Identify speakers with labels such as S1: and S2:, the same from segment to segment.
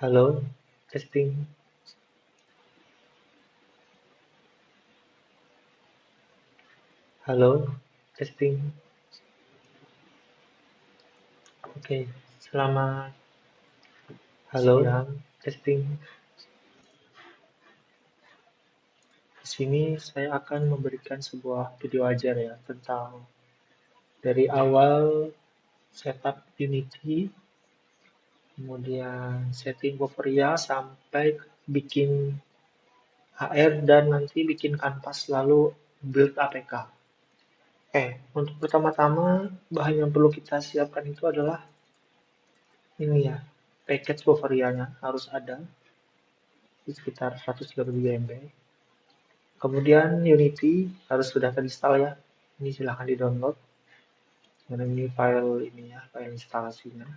S1: Halo, testing. Halo, testing. Oke, selamat siang, testing. Di sini saya akan memberikan sebuah video ajar ya tentang dari awal setup Unity, kemudian setting Bavaria sampai bikin HR dan nanti bikin kanvas lalu build APK. Untuk pertama-tama bahan yang perlu kita siapkan itu adalah ini ya, package Bavaria-nya harus ada di sekitar 132 MB. Kemudian Unity harus sudah terinstall ya. Ini silahkan di-download. Karena ini file ini ya, file instalasinya.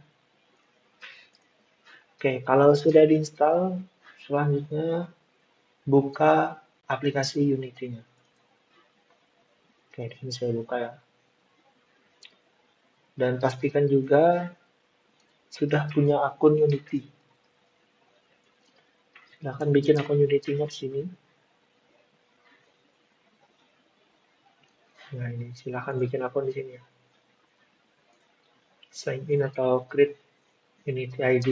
S1: Oke, kalau sudah diinstal, selanjutnya buka aplikasi Unity-nya. Oke, di sini saya buka ya. Dan pastikan juga sudah punya akun Unity. Silahkan bikin akun Unity-nya di sini. Nah, ini silahkan bikin akun di sini ya. Sign in atau create Unity ID.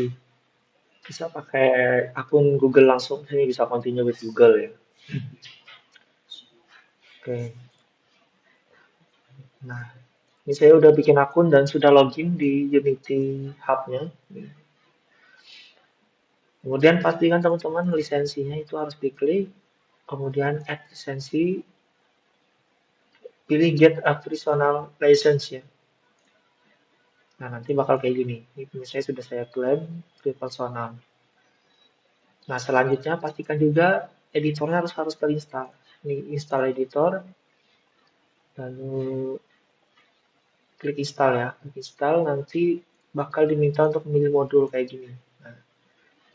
S1: Bisa pakai akun Google langsung, sini bisa continue with Google ya. Oke, nah ini saya udah bikin akun dan sudah login di Unity Hub-nya. Kemudian pastikan teman-teman lisensinya itu harus diklik, kemudian add lisensi, pilih get a personal license ya. Nah nanti bakal kayak gini, ini punya saya sudah saya klaim free personal. Nah selanjutnya pastikan juga editornya harus terinstall. Ini install editor, lalu klik install ya, klik install nanti bakal diminta untuk memilih modul kayak gini. Nah,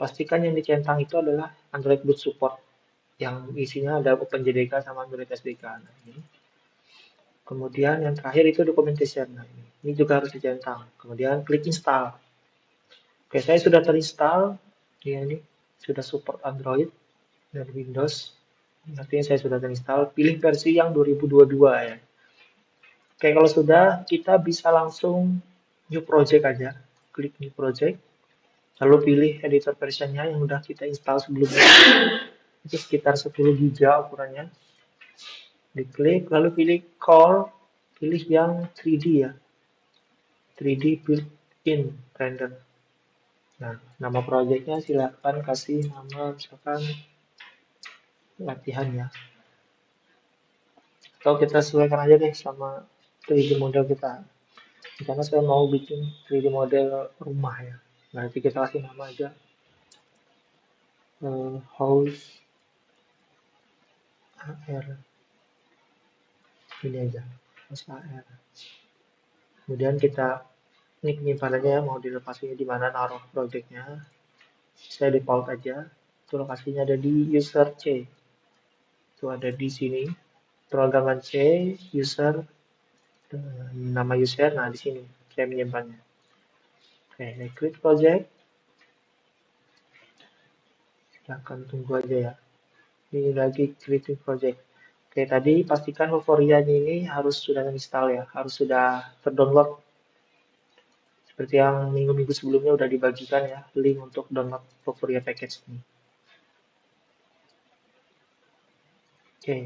S1: pastikan yang dicentang itu adalah Android Boot Support yang isinya ada OpenJDK sama Android SDK. Nah, ini. Kemudian yang terakhir itu documentation. Nah, ini juga harus dicentang. Kemudian klik install. Oke, saya sudah terinstall. Ya, ini sudah support Android dan Windows. Artinya saya sudah terinstall. Pilih versi yang 2022 ya. Oke, kalau sudah, kita bisa langsung new project aja. Klik new project. Lalu pilih editor versionnya yang udah kita install sebelumnya. Itu sekitar 10 GB ukurannya. Diklik, lalu pilih core, pilih yang 3D ya. 3D built-in render. Nah, nama projectnya silakan kasih nama misalkan latihan ya. Atau kita sesuaikan aja deh sama 3D model kita. Karena saya mau bikin 3D model rumah ya. Nanti kita kasih nama aja house AR. Ini aja, house AR. Kemudian kita ini penyimpanannya ya, mau dilokasinya di mana naruh projectnya. Saya default aja. Itu lokasinya ada di user C. Itu ada di sini. Pemrograman C, user, nama user, nah di sini saya menyimpannya. Oke, create project. Silahkan tunggu aja ya. Ini lagi creating project. Oke, tadi pastikan Euphoria ini harus sudah install ya, harus sudah terdownload. Seperti yang minggu-minggu sebelumnya udah dibagikan ya, link untuk download Euphoria package ini. Oke.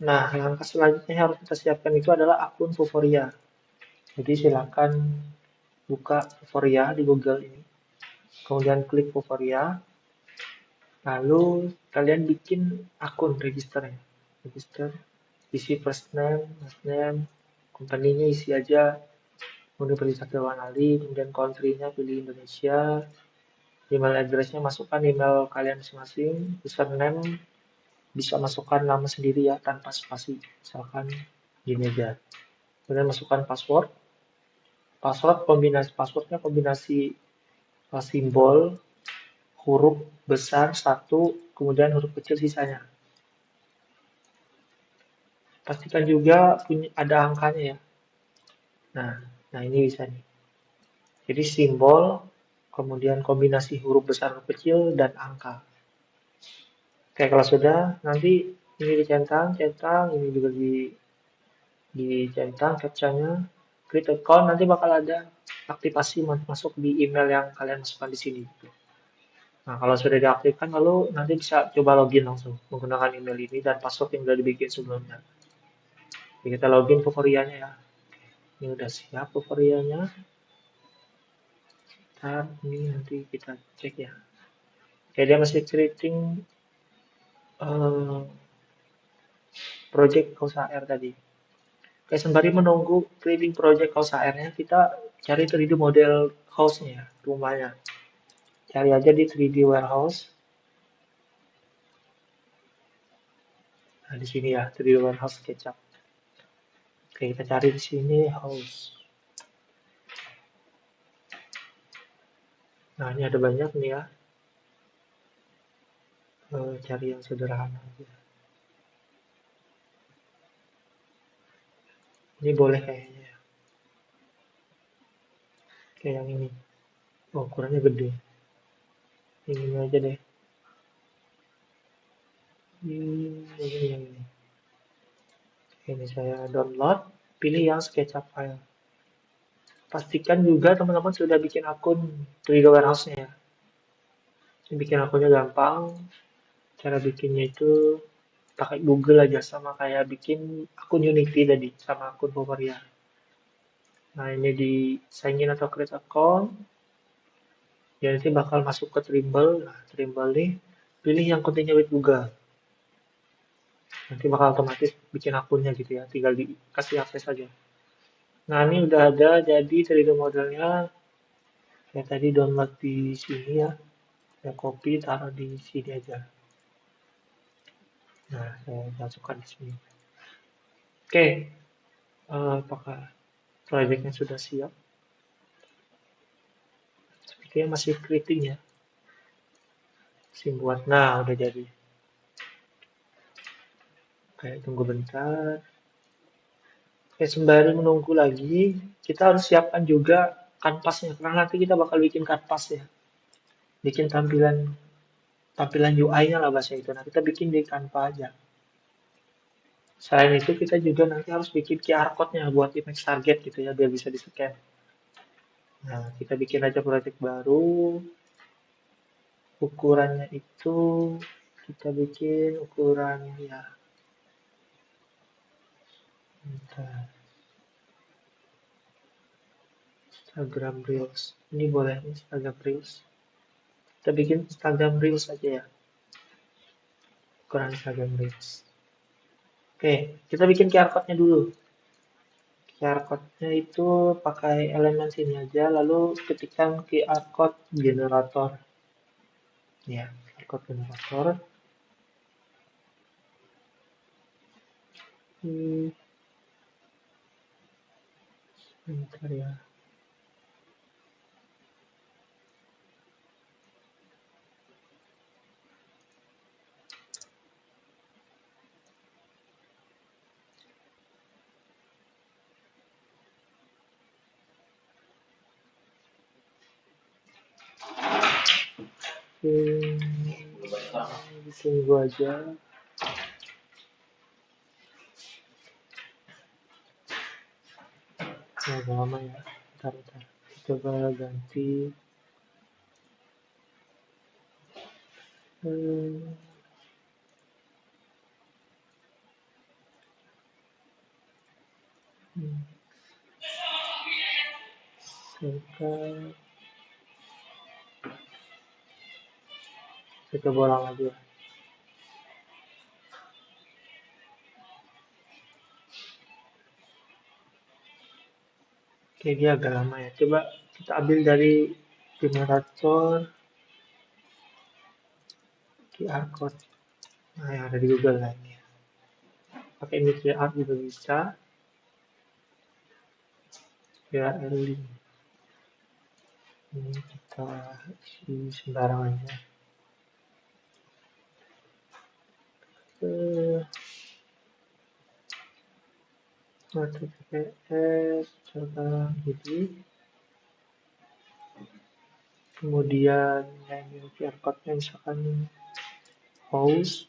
S1: Nah, langkah selanjutnya yang harus kita siapkan itu adalah akun Euphoria. Jadi silakan buka Euphoria di Google ini. Kemudian klik Euphoria. Lalu kalian bikin akun register ya. Register, isi first name, last name, company-nya isi aja, Universitas Dewan Ali, kemudian country-nya pilih Indonesia, email address-nya masukkan email kalian masing-masing, username bisa masukkan nama sendiri ya tanpa spasi, misalkan gini aja. Kemudian masukkan password, passwordnya kombinasi simbol, huruf besar satu, kemudian huruf kecil sisanya. Pastikan juga punya ada angkanya ya. Nah ini bisa nih. Jadi simbol, kemudian kombinasi huruf besar huruf kecil dan angka. Oke, kalau sudah, nanti ini centang, ini juga dicentang captcha-nya, klik account, nanti bakal ada aktivasi masuk di email yang kalian masukkan di sini. Nah, kalau sudah diaktifkan, lalu nanti bisa coba login langsung menggunakan email ini dan password yang sudah dibikin sebelumnya. Jadi kita login Vovorianya ya. Ini udah siap Vovorianya. Ntar ini nanti kita cek ya. Oke, dia masih creating eh, project Kaus HR tadi. Oke, sembari menunggu creating project Kaus HR-nya, kita cari 3D model house-nya, rumahnya. Cari aja di 3D warehouse. Nah, di sini ya, 3D warehouse SketchUp. Oke, kita cari di sini house. Nah, ini ada banyak nih ya. Cari yang sederhana aja. Ini boleh kayaknya ya. Kayak yang ini. Oh, ukurannya gede. Ini aja deh. Ini yang ini. Ini saya download. Pilih yang SketchUp file. Pastikan juga teman-teman sudah bikin akun 3D Warehouse-nya ya. Ini bikin akunnya gampang. Cara bikinnya itu pakai Google aja sama kayak bikin akun Unity tadi sama akun Poweria. Nah, ini di sign in atau create account. Ya, nanti bakal masuk ke Trimble. Nah, Trimble nih pilih yang continue with Google. Nanti bakal otomatis bikin akunnya gitu ya. Tinggal dikasih akses aja. Nah, ini udah ada jadi 3D modelnya. Saya tadi download di sini ya. Saya copy taruh di sini aja. Nah, saya masukkan di sini. Oke, apakah proyeknya sudah siap? Sepertinya masih keriting ya. Sim buat. Nah, udah jadi. Oke, tunggu bentar. Oke, sembari menunggu lagi, kita harus siapkan juga kanvasnya. Karena nanti kita bakal bikin kanvas ya. Bikin tampilan tampilan UI-nya lah bahasa itu. Nah, kita bikin di Canva aja. Selain itu, kita juga nanti harus bikin QR code-nya buat image target gitu ya, biar bisa di-scan. Nah, kita bikin aja project baru. Ukurannya itu kita bikin ukuran ya. Bentar. Instagram Reels. Ini boleh Instagram Reels. Kita bikin Instagram Reels aja ya. Ukuran Instagram Reels. Oke, kita bikin QR code-nya dulu. QR code-nya itu pakai elemen sini aja, lalu ketikkan QR code generator. Ya, QR code generator. Bentar ya. Tunggu aja. Agak lama ya. Bentar. Coba ganti. Hmm, saya coba ulang lagi ya. Oke, dia agak lama ya. Coba kita ambil dari generator QR code. Nah, yang ada di Google lah ini. Pakai ini QR juga bisa. QR link. Ini kita isi sembarang aja. HTTPS coba jadi Kemudian yang QR code-nya misalkan host,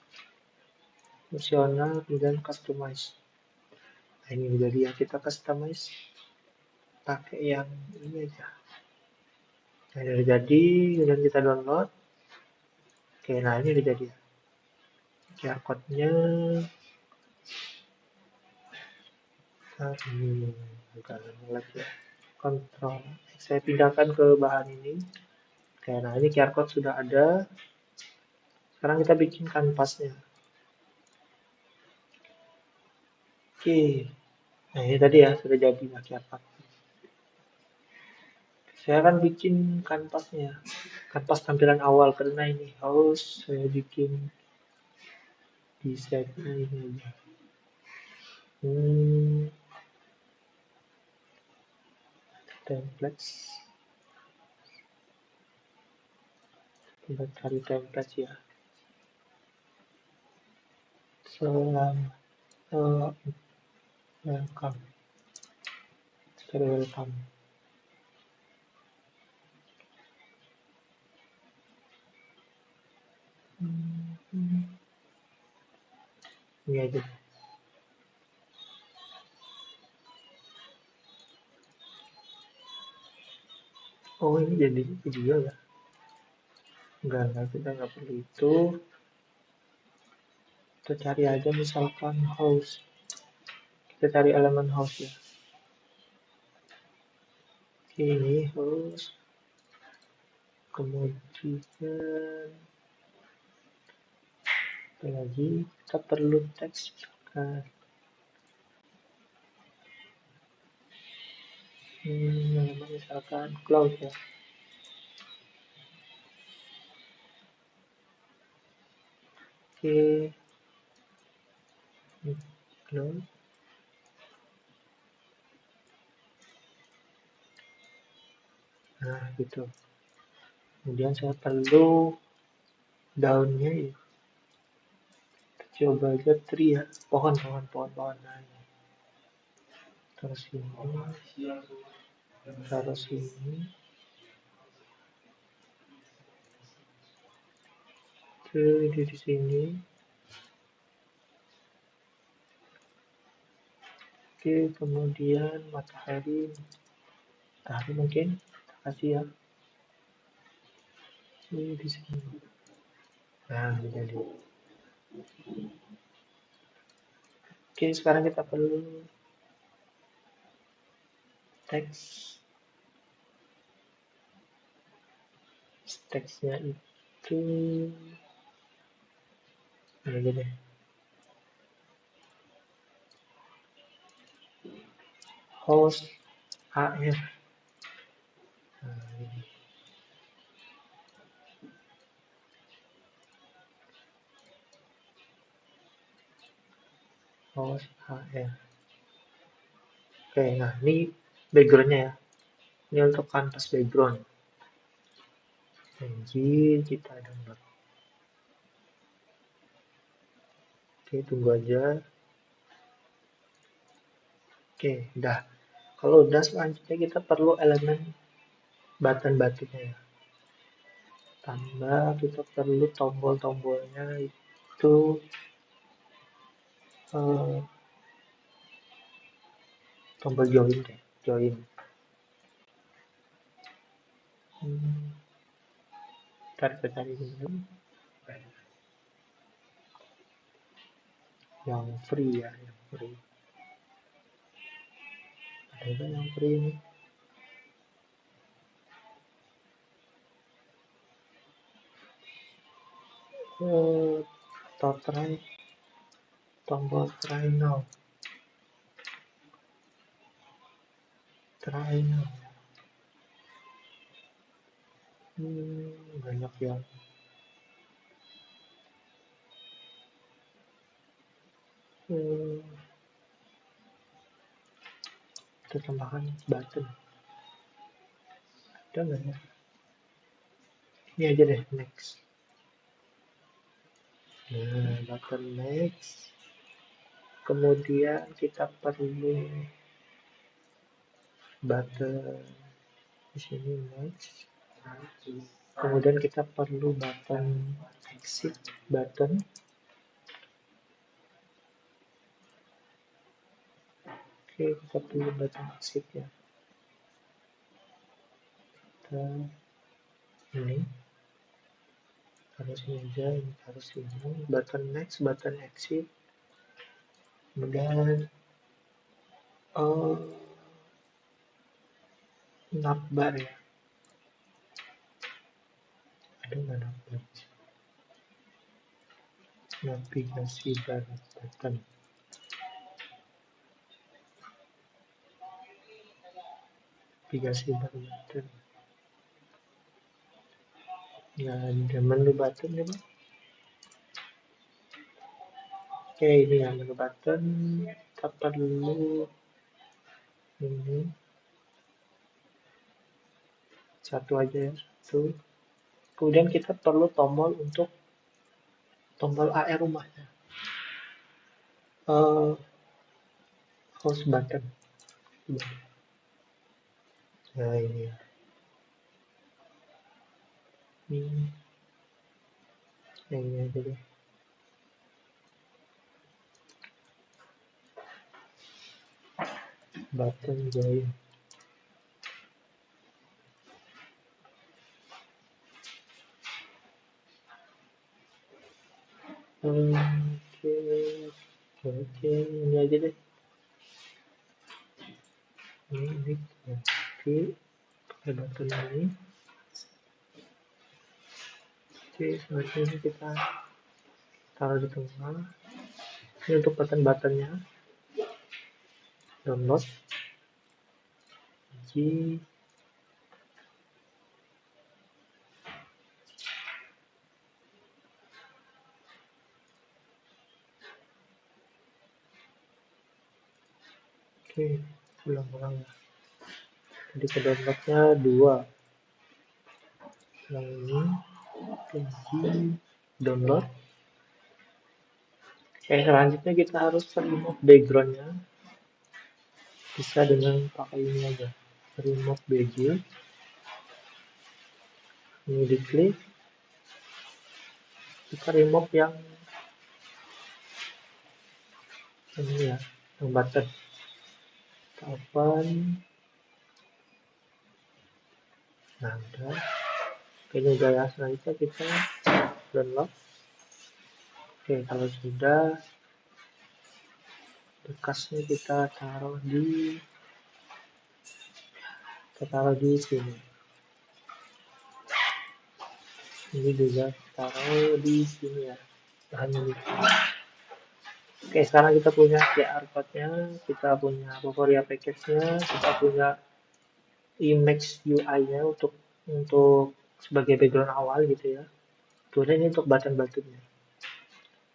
S1: opsional, kemudian customize. Nah, ini jadi ya kita customize pakai yang ini aja. Nah, ini udah jadi, kemudian kita download. Oke, nah ini udah jadi ya. QR code-nya ini bukan lagi ya. Kontrol. Saya pindahkan ke bahan ini. Oke, nah ini QR code sudah ada. Sekarang kita bikin kanvasnya. Oke, nah ini tadi ya sudah jadi QR code. Saya akan bikin kanvasnya. Kanvas tampilan awal karena ini harus saya bikin desainnya ini aja. Templates. Kita cari template ya. Selamat welcome. Cari welcome. Ini aja. Oh ini jadi video ya? Enggak, kita nggak perlu itu. Kita cari aja misalkan house. Kita cari elemen house ya. Ini house. Kemudian lagi kita perlu teks kan. Misalkan cloud ya. Oke, cloud. Nah gitu. Kemudian saya perlu daunnya ya. Coba aja tree ya. Pohon. Nah, ini. Terus ini. Taruh sini. Oke, di sini. Oke, kemudian matahari mungkin kita kasih ya. Ini di sini. Nah, jadi. Oke, sekarang kita perlu teks. Teksnya itu ini aja deh. Host AR. Nah, ini. Host AR. Oke, nah ini backgroundnya ya. Ini untuk canvas background. Jadi kita download. Oke, tunggu aja. Oke, udah. Kalau udah selanjutnya kita perlu elemen button-buttonnya ya. Tambah kita perlu tombol-tombolnya itu tombol join deh, join. Kita cari dulu. Yang free ya, yang free. Ada yang free ini. Atau try tombol try now. Banyak yang kita tambahkan button. Ada nggak ya? Ini aja deh, next. Nah, button next. Kemudian kita perlu button di sini next. Kemudian kita perlu button exit button. Oke, kita perlu button exit ya. Kita ini harus ini aja, ini harus ini. Button next, button exit. Kemudian navbar ya. Ada nggak navbar? Navigasi bar button. Navigasi bar button. Nah, ada menu button ya, Pak. Oke, ini ya menu button. Kita perlu ini satu aja ya, satu. Kemudian kita perlu tombol untuk tombol AR rumahnya. House button. Nah, ini ya. Ini aja deh. Button join. Oke, ini aja deh. Ini oke, pakai button ini. Oke, selanjutnya ini kita taruh di tengah. Ini untuk button-buttonnya. Download. G. Oke, ulang-ulang ya. Jadi ke downloadnya 2. Yang ini download. Oke, selanjutnya kita harus remove backgroundnya. Bisa dengan pakai ini aja. Remove background. Ini diklik. Kita remove yang ini ya, yang button. Kita open. Nah, udah. Oke, ini udah ya. Selanjutnya kita download. Oke, kalau sudah, bekasnya kita taruh di sini. Ini juga taruh di sini ya, bahannya di sini. Oke, sekarang kita punya QR code-nya, kita punya Pocoria package-nya, kita punya image UI-nya untuk sebagai background awal gitu ya. Kemudian ini untuk button-buttonnya.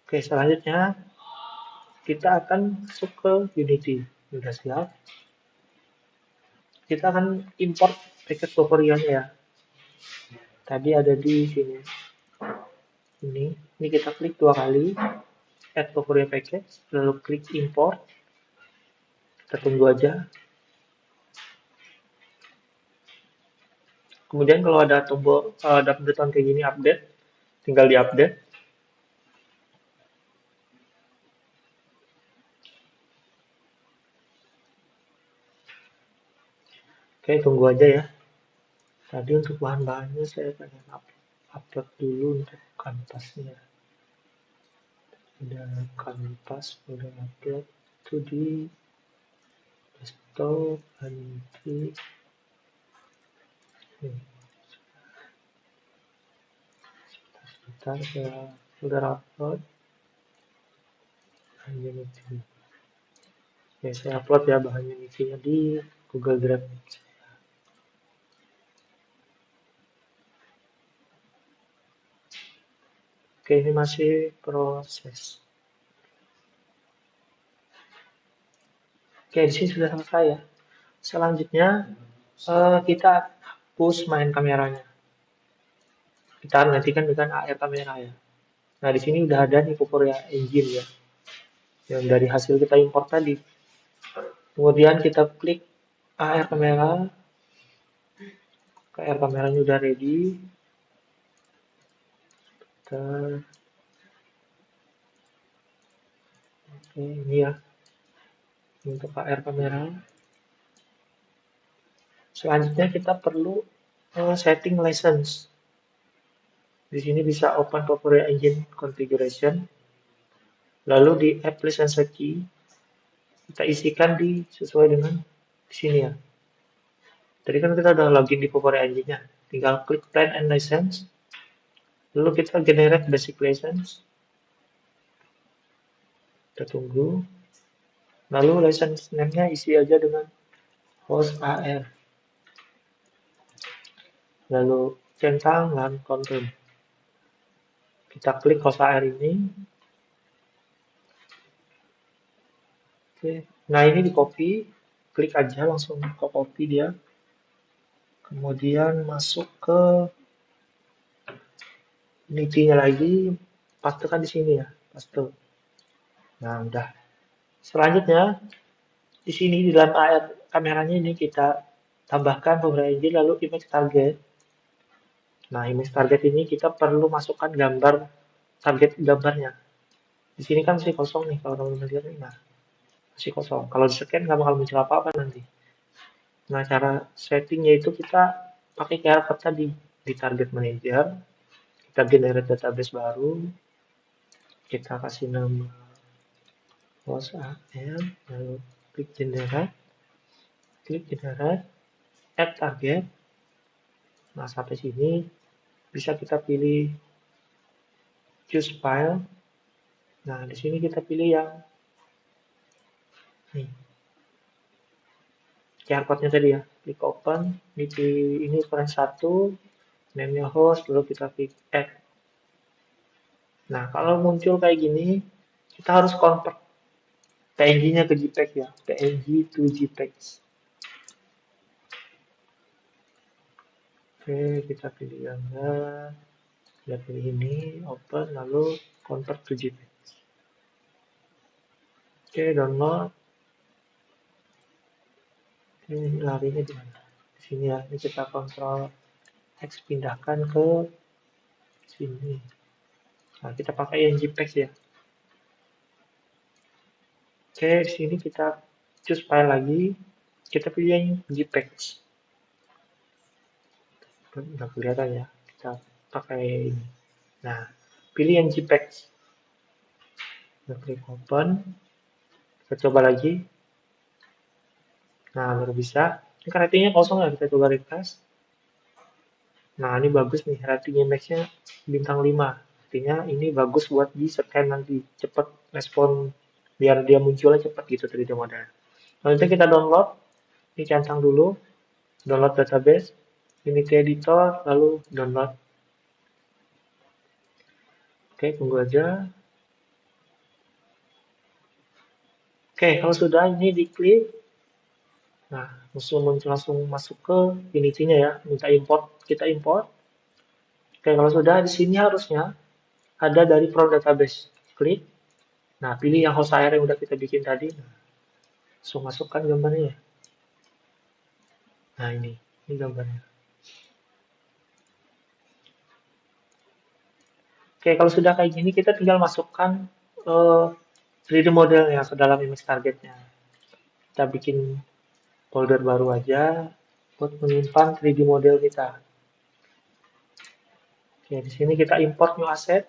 S1: Oke, selanjutnya kita akan masuk ke Unity. Sudah siap. Kita akan import package Pocoria-nya ya. Tadi ada di sini. Ini kita klik 2 kali, add Pocoria package, lalu klik import. Kita tunggu aja. Kemudian kalau ada tombol, ada pemberitahuan kayak gini update, tinggal di update. Oke, tunggu aja ya. Tadi untuk bahan-bahannya saya pengen upload dulu untuk kanvasnya. Ada kanvas, udah upload itu di desktop, nanti sebentar saya udah upload. Unity. Oke, saya upload ya bahan Unity-nya di Google Drive. Oke, ini masih proses. Oke, di sini sudah selesai ya. Selanjutnya kita hapus main kameranya. Kita nantikan dengan AR kamera ya. Nah, di sini udah ada nih Pocoria Engine ya. Yang dari hasil kita import tadi. Kemudian kita klik AR kamera. KR kameranya udah ready. Oke, ini ya untuk KR kamera. Selanjutnya kita perlu setting license. Di sini bisa open Popuri Engine configuration. Lalu di app license key kita isikan sesuai dengan di sini ya. Tadi kan kita udah login di Popuri Engine-nya. Tinggal klik plan and license. Lalu kita generate basic license. Kita tunggu. Lalu license name-nya isi aja dengan host AR. Lalu centang dan confirm. Kita klik host AR ini. Oke. Nah ini di copy. Klik aja langsung ke copy dia. Kemudian masuk ke unity-nya lagi. Pastekan di sini ya. Paste. Nah udah. Selanjutnya di sini di dalam AR kameranya ini kita tambahkan Popuri Engine lalu image target. Nah, image target ini kita perlu masukkan gambar target gambarnya. Di sini kan masih kosong nih kalau teman-teman lihat nih. Nah, masih kosong. Kalau di scan nggak bakal muncul apa-apa nanti. Nah, cara settingnya itu kita pakai character tadi di target manager. Kita generate database baru. Kita kasih nama host AM, lalu klik generate, add target. Nah, sampai sini bisa kita pilih choose file. Nah, di sini kita pilih yang nih, QR code-nya tadi ya. Klik open, ini ukuran 1, name-nya host, lalu kita klik add. Nah, kalau muncul kayak gini, kita harus convert PNG-nya ke JPEG ya, PNG to JPEG. Oke, kita pilih gambar, kita pilih ini, open, lalu convert to JPEG. Oke, download. Ini larinya di mana? Di sini ya, ini kita kontrol X pindahkan ke sini. Nah, kita pakai yang JPEG ya. Oke, di sini kita choose file lagi. Kita pilih yang JPEG. Udah kelihatan ya. Kita pakai ini. Nah, pilih yang JPEG. Kita klik open. Kita coba lagi. Nah, baru bisa. Ini kan ratingnya kosong ya. Kita coba refresh. Nah, ini bagus nih. Rating image-nya bintang 5. Artinya ini bagus buat di scan nanti. Cepat respon. Biar dia munculnya cepat gitu 3D model. Nanti kita download. Ini centang dulu. Download database. Unity editor. Lalu download. Oke, tunggu aja. Oke, kalau sudah ini diklik. Nah, langsung masuk ke Unity-nya ya. Minta import, kita import. Oke, kalau sudah di sini harusnya ada dari from database. Klik. Nah, pilih yang host AR yang udah kita bikin tadi. Nah, langsung masukkan gambarnya ya. Nah, ini gambarnya. Oke, kalau sudah kayak gini kita tinggal masukkan 3D modelnya ke dalam image targetnya. Kita bikin folder baru aja buat menyimpan 3D model kita. Oke, di sini kita import new asset.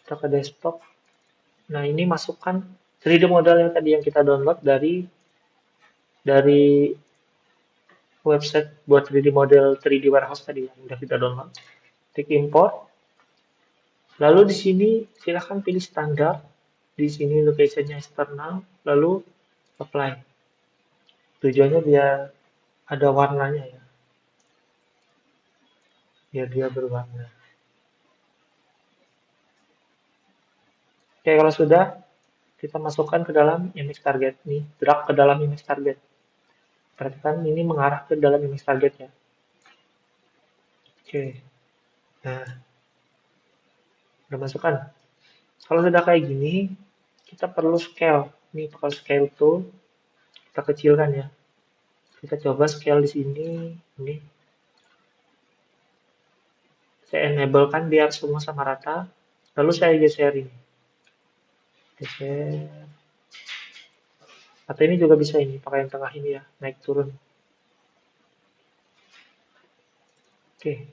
S1: Kita ke desktop. Nah, ini masukkan 3D model yang tadi yang kita download dari website buat 3D model 3D warehouse tadi yang udah kita download. Klik import. Lalu di sini silahkan pilih standar. Di sini location-nya eksternal, lalu apply. Tujuannya biar ada warnanya ya. Biar dia berwarna. Oke, kalau sudah, kita masukkan ke dalam image target nih, drag ke dalam image target. Perhatikan ini mengarah ke dalam image target ya. Oke, nah, udah masukkan. Kalau sudah kayak gini, kita perlu scale. Ini bakal scale tool, kita kecilkan ya. Kita coba scale di sini. Ini saya enable kan biar semua sama rata. Lalu saya geser ini. Geser. Atau ini juga bisa ini, pakai yang tengah ini ya, naik turun. Oke,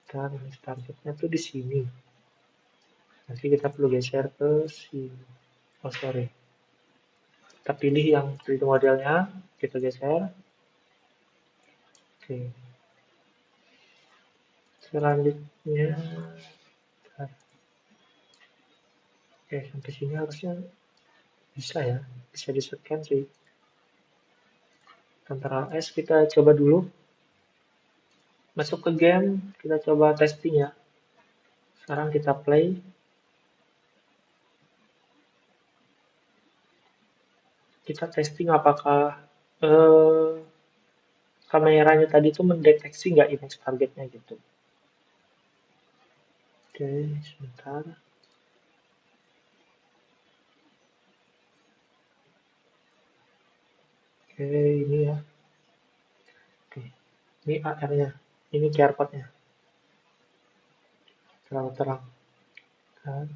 S1: kita targetnya tuh di sini. Nanti kita perlu geser ke sini. Oh sorry. Kita pilih yang 3D modelnya, kita geser. Oke. Selanjutnya, oke sampai sini harusnya bisa ya, bisa di scan sih. Ctrl S kita coba dulu. Masuk ke game, kita coba testing ya. Sekarang kita play. Kita testing apakah eh, kameranya tadi tuh mendeteksi nggak image targetnya gitu. Oke, sebentar. Oke, ini ya. Oke, ini AR-nya. Ini QR code-nya. Terlalu terang. Kan?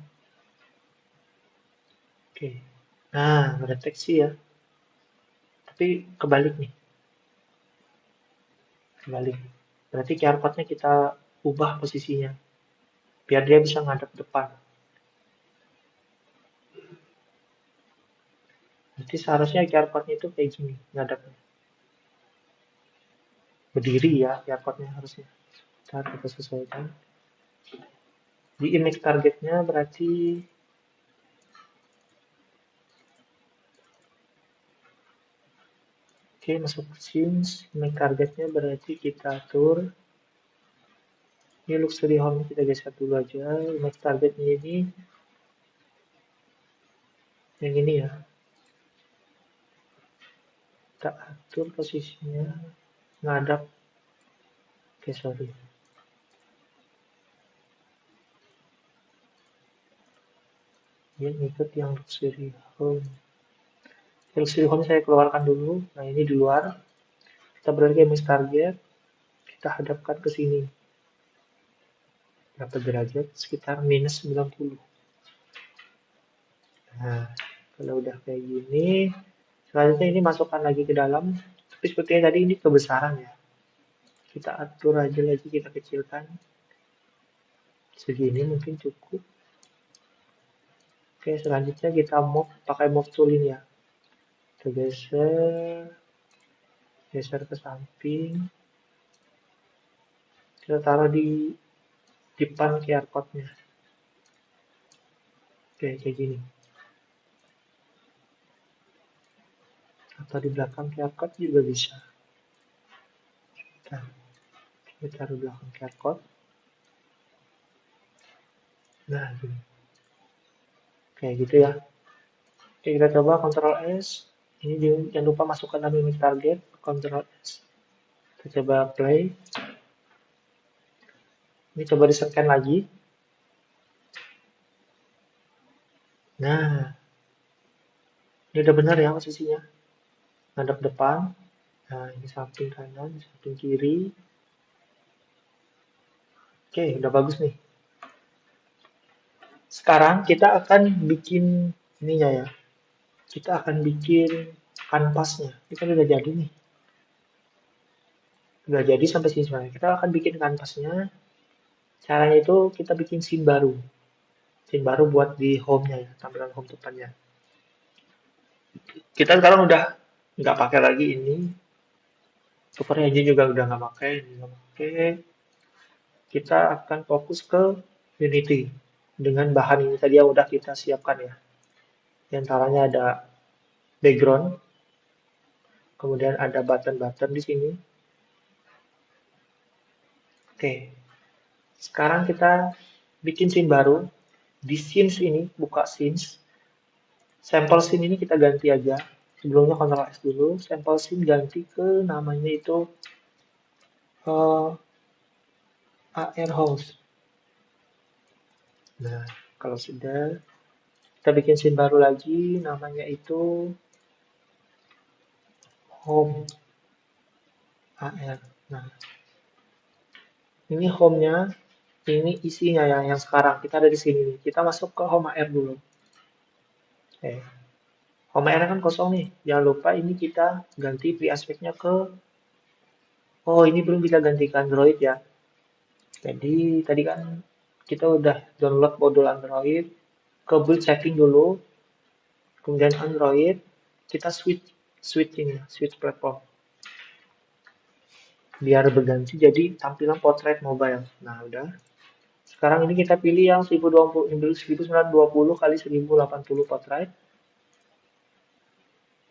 S1: Oke. Nah, mendeteksi ya. Tapi kebalik nih. Kebalik. Berarti QR code-nya kita ubah posisinya. Biar dia bisa ngadep depan. Jadi seharusnya QR code-nya itu kayak gini. Ngadepnya. Berdiri ya QR code-nya harusnya. Ntar kita sesuaikan. Di image targetnya berarti oke, masuk ke scenes. Image targetnya berarti kita atur. Ini luxury home kita geser dulu aja. Image targetnya ini yang ini ya. Kita atur posisinya ngadap. Oke, sorry. Dia ngikut yang luxury home. Luxury home saya keluarkan dulu. Nah, ini di luar. Kita beralih ke image target. Kita hadapkan ke sini. Berapa derajat? Sekitar minus 90. Nah, kalau udah kayak gini, selanjutnya ini masukkan lagi ke dalam. Tapi sepertinya tadi ini kebesaran ya. Kita atur aja lagi, kita kecilkan. Segini mungkin cukup. Oke, selanjutnya kita move, pakai move tool ini ya. Kita geser, geser ke samping. Kita taruh di depan QR code-nya. Oke, kayak gini. Atau di belakang QR code juga bisa. Kita taruh di belakang QR code. Nah, gini. Kayak gitu ya. Oke, kita coba Ctrl S. Ini jangan lupa masukkan dalam image target. Ctrl S. Kita coba play. Ini coba di-scan lagi. Nah, ini udah benar ya posisinya. Ngadep depan. Nah, ini samping kanan, samping kiri. Oke, udah bagus nih. Sekarang kita akan bikin ininya ya. Kita akan bikin kanvasnya. Ini kan udah jadi nih. Udah jadi sampai sini sebenarnya. Kita akan bikin kanvasnya. Caranya itu kita bikin scene baru. Scene baru buat di home-nya ya, tampilan home depannya. Kita sekarang udah nggak pakai lagi ini. Super engine juga udah nggak pakai, nggak pakai. Kita akan fokus ke Unity dengan bahan ini tadi yang udah kita siapkan ya. Di antaranya ada background, kemudian ada button-button di sini. Oke, sekarang kita bikin scene baru. Di scenes ini, buka scenes. Sampel scene ini kita ganti aja. Sebelumnya Ctrl S dulu. Sampel scene ganti ke namanya itu AR house. Nah, kalau sudah, kita bikin scene baru lagi. Namanya itu home. AR. Nah, ini home-nya, ini isinya ya, yang sekarang kita ada di sini. Kita masuk ke home AR dulu. Oke. Home AR kan kosong nih. Jangan lupa ini kita ganti pre-aspect-nya ke, oh ini belum bisa ganti ke Android ya. Jadi tadi kan kita udah download modul Android, ke build setting dulu, kemudian Android, kita switch platform biar berganti jadi tampilan portrait mobile. Nah, udah. Sekarang ini kita pilih yang 1920 kali 1080 portrait.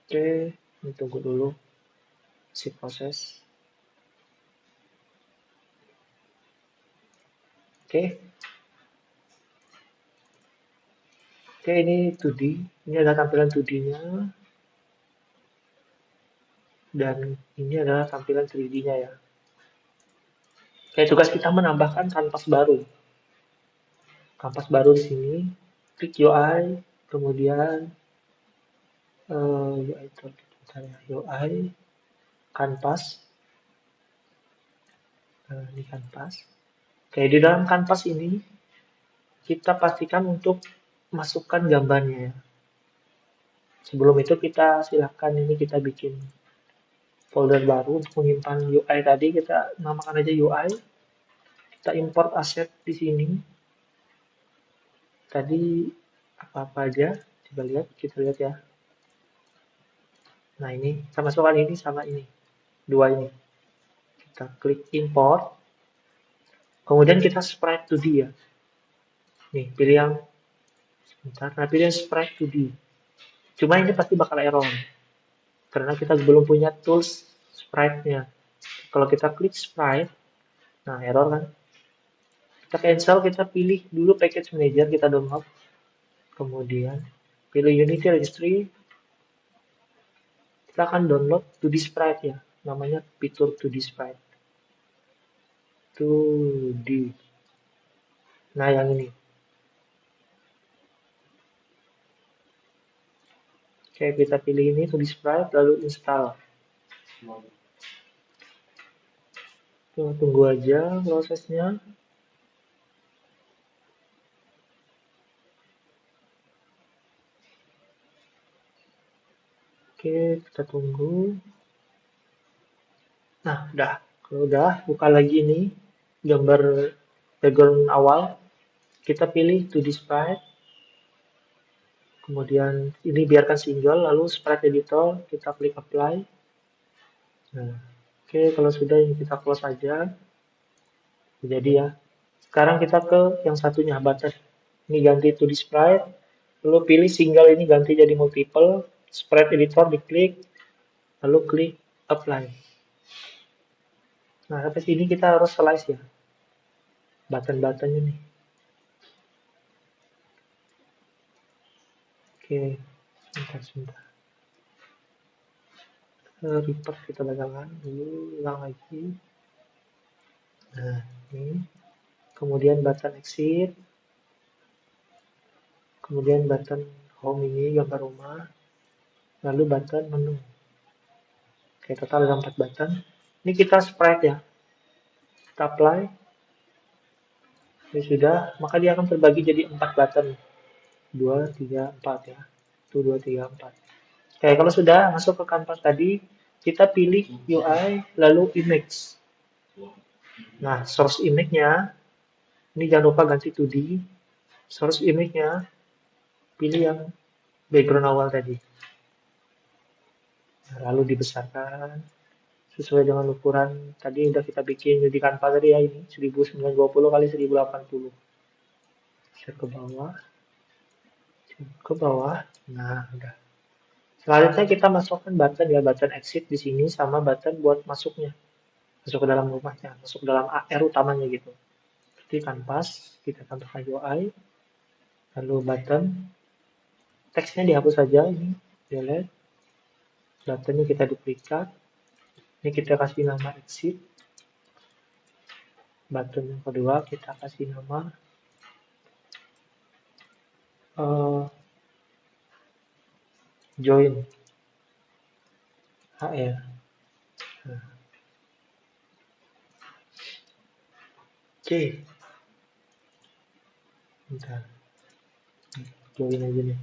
S1: Oke, ini tunggu dulu si proses. Oke. Oke, ini 2D. Ini adalah tampilan 2D-nya dan ini adalah tampilan 3D-nya ya. Oke, tugas kita menambahkan kanvas baru. Kanvas baru di sini, klik UI, kemudian UI itu UI, kanvas, ini kanvas. Oke, di dalam kanvas ini kita pastikan untuk masukkan gambarnya ya. Sebelum itu kita silahkan ini kita bikin folder baru untuk menyimpan UI tadi, kita namakan aja UI. Kita import aset di sini. Tadi apa-apa aja, coba lihat, kita lihat ya. Nah ini, kita masukkan ini sama ini, dua ini. Kita klik import, kemudian kita sprite 2D ya. Nih, pilih yang, sebentar, nah pilih yang sprite 2D. Cuma ini pasti bakal error, karena kita belum punya tools sprite-nya. Kalau kita klik sprite, nah error kan. Kita cancel, kita pilih dulu package manager, kita download. Kemudian pilih Unity Registry, kita akan download 2D sprite ya, namanya fitur 2D sprite. 2D. Nah yang ini. Oke, kita pilih ini 2D sprite, lalu install. Tunggu aja prosesnya. Oke, kita tunggu. Nah, udah. Kalau udah, buka lagi ini gambar background awal. Kita pilih 2D sprite. Kemudian ini biarkan single, lalu sprite editor, kita klik apply. Nah, oke, kalau sudah ini kita close aja. Jadi ya. Sekarang kita ke yang satunya, button. Ini ganti 2D sprite. Lalu pilih single ini ganti jadi multiple. Sprite editor diklik. Lalu klik apply. Nah, sampai sini kita harus slice ya. Button-buttonnya nih. Oke, sebentar. Report kita bacakan dulu, ulang lagi. Nah, ini. Kemudian button exit. Kemudian button home ini gambar rumah. Lalu button menu. Oke, total ada 4 button. Ini kita sprite ya. Kita apply. Ini sudah, maka dia akan terbagi jadi 4 button. 2, 3, 4 ya. 1, 2, 3, 4. Oke, kalau sudah masuk ke kanvas tadi, kita pilih UI, lalu image. Nah, source image-nya, ini jangan lupa ganti 2D. Source image-nya, pilih yang background awal tadi. Nah, lalu dibesarkan sesuai dengan ukuran tadi udah kita bikin di Canva tadi ya, ini 1920 kali 1080. Saya ke bawah. Nah, udah. Selanjutnya kita masukkan button ya, button exit di sini sama button buat masuknya. Masuk ke dalam rumahnya, masuk ke dalam AR utamanya gitu. Jadi kanvas, kita tambahkan UI, lalu button, teksnya dihapus saja ini, delete, buttonnya kita duplikat, ini kita kasih nama exit, button yang kedua kita kasih nama join HR. Nah, Oke, bentar, join aja nih.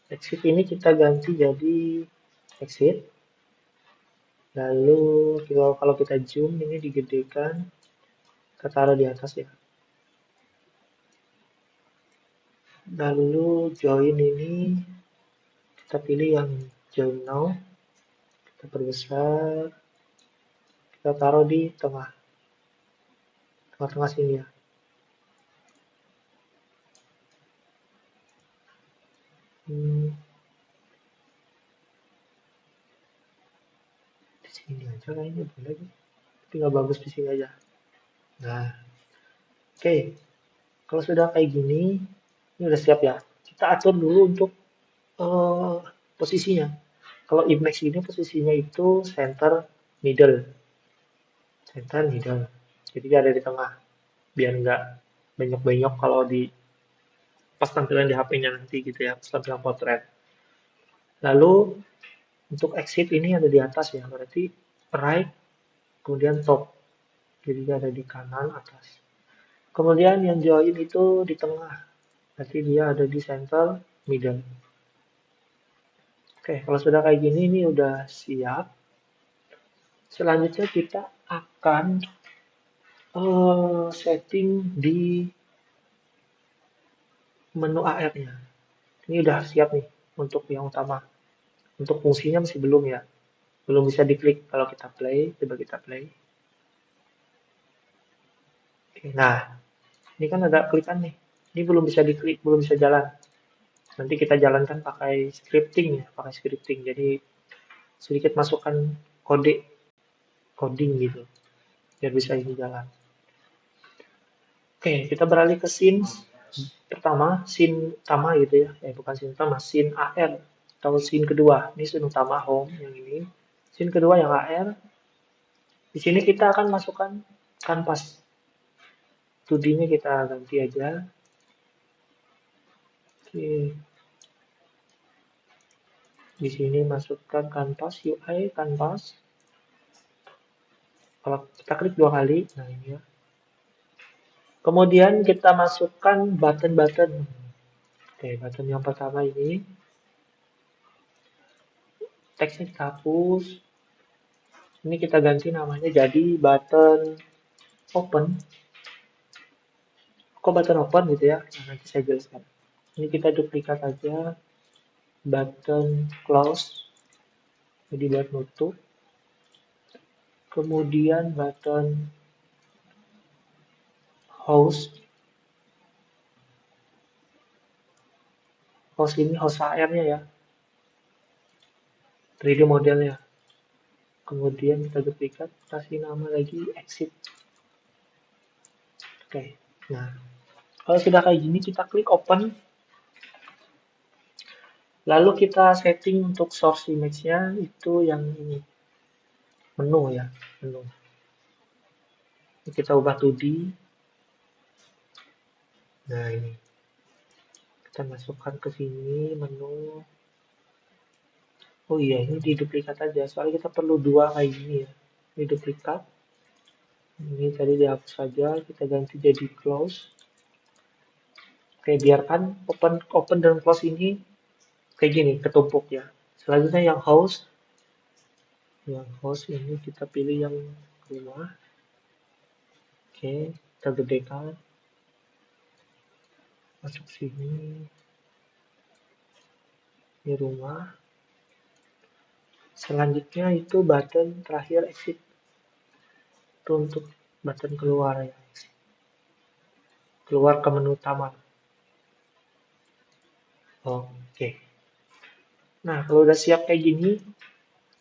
S1: Exit ini kita ganti jadi exit. Lalu kalau kita zoom ini digedekan, kita taruh di atas ya. Lalu join ini kita pilih yang join now, kita perbesar, kita taruh di tengah-tengah sini ya. Di sini aja kayaknya boleh nih. Tapi nggak bagus di sini aja. Nah, oke. Kalau sudah kayak gini, ini udah siap ya. Kita atur dulu untuk eh, posisinya. Kalau image ini posisinya itu middle, middle. Jadi dia ada di tengah, biar nggak banyak-banyak kalau di pas tampilan di HP-nya nanti gitu ya, pas tampilan potret. Lalu untuk exit ini ada di atas ya, berarti right, kemudian top. Jadi dia ada di kanan atas. Kemudian yang join itu di tengah, berarti dia ada di center middle. Oke, kalau sudah kayak gini, ini udah siap. Selanjutnya kita akan setting di menu AR-nya. Ini udah siap nih untuk yang utama. Untuk fungsinya masih belum ya. Belum bisa diklik kalau kita play. Coba kita play. Oke, nah, ini kan ada klikan nih. Ini belum bisa diklik, belum bisa jalan. Nanti kita jalankan pakai scripting ya, pakai scripting. Jadi sedikit masukkan kode, coding gitu, biar bisa ini jalan. Oke, kita beralih ke scene pertama, scene utama gitu ya. Bukan scene utama, scene AR atau scene kedua. Ini scene utama home yang ini. Scene kedua yang AR. Di sini kita akan masukkan kanvas. 2D-nya kita ganti aja. Oke. Di sini masukkan kanvas UI kanvas. Kalau kita klik 2 kali, nah ini ya. Kemudian kita masukkan button-button. Oke, button yang pertama ini. Teksnya kita hapus. Ini kita ganti namanya jadi button open. Kok button open gitu ya? Nah, nanti saya jelaskan. Ini kita duplikat aja button close. Jadi buat nutup. Kemudian button host. Host ini host AR-nya ya. 3D modelnya. Kemudian kita duplikat, kasih nama lagi exit. Oke, nah kalau sudah kayak gini kita klik open. Lalu kita setting untuk source image-nya itu yang ini. Menu ya, menu. Ini kita ubah 2D. Nah ini. Kita masukkan ke sini menu. Oh iya, ini di duplikat aja. Soalnya kita perlu 2 kayak gini ya. Ini duplikat. Ini tadi dihapus saja. Kita ganti jadi close. Oke, biarkan open dan close ini kayak gini, ketumpuk ya. Selanjutnya yang host. Yang host ini kita pilih yang rumah. Oke, kita gedekan. Masuk sini. Ini rumah. Selanjutnya itu button terakhir exit. Itu untuk button keluar ya. Keluar ke menu utama. Oke. Nah, kalau udah siap kayak gini,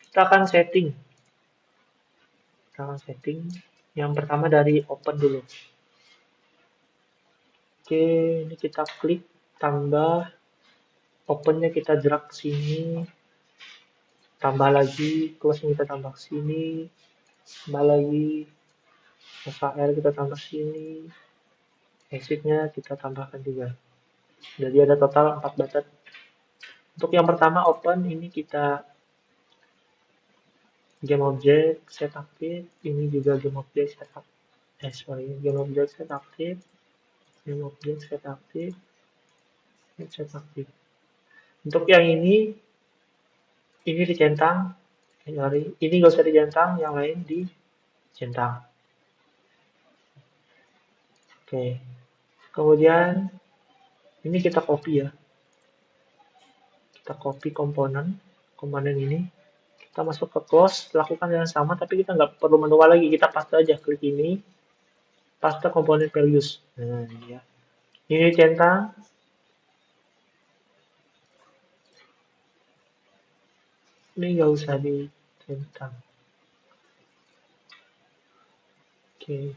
S1: kita akan setting. Kita akan setting. Yang pertama dari open dulu. Oke, ini kita klik tambah opennya kita drag ke sini. Tambah lagi, close-nya kita tambah ke sini. Tambah lagi, SHR kita tambah sini. Exit-nya kita tambahkan juga. Jadi ada total 4 button. Untuk yang pertama open, ini kita game object setup it. Ini juga game object setup. sorry, game object set aktif, game object set aktif, set aktif. Untuk yang ini dicentang, sorry, ini nggak usah dicentang, yang lain dicentang. Oke, kemudian ini kita copy ya, kita copy komponen ini, kita masuk ke close, lakukan yang sama, tapi kita nggak perlu manual lagi, kita paste aja, klik ini, paste komponen values. Nah, ya. Ini centang, ini nggak usah dicentang. Oke,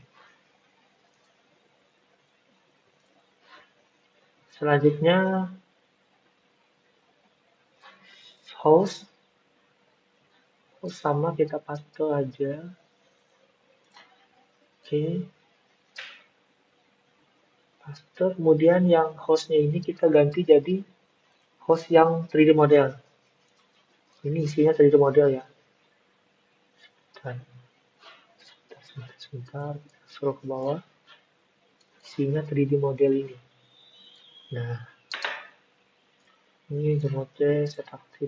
S1: selanjutnya host, sama kita paste aja. Oke, paste. Kemudian yang hostnya ini kita ganti jadi host yang 3D model. Ini isinya 3D model ya. Dan sebentar, scroll ke bawah. Isinya 3D model ini. Nah, ini remote set aktif.